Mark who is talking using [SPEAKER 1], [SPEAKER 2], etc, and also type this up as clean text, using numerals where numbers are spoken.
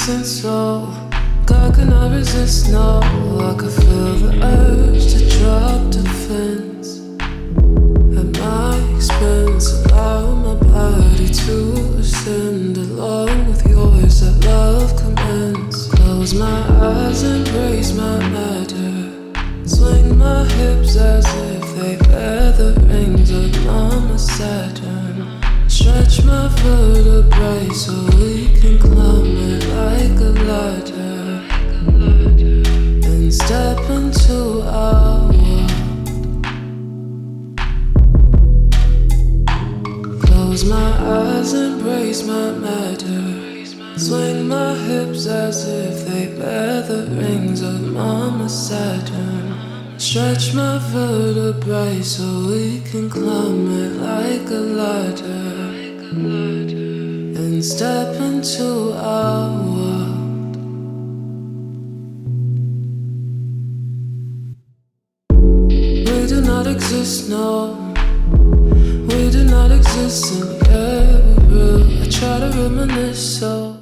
[SPEAKER 1] and soul. God cannot resist, no. I could feel the urge to drop defense at my expense. Allow my body to ascend along with yours. That love commence. Close my eyes, embrace my matter. Swing my hips as if they bear the rings of Mama Saturn. Stretch my vertebrae so we can climb it like a ladder. And step into our world. Close my eyes, embrace my matter. Swing my hips as if they bear the rings of Mama Saturn. Stretch my vertebrae so we can climb it like a ladder. And step into our world. We do not exist, no. We do not exist, and yeah, we're real. I try to reminisce, so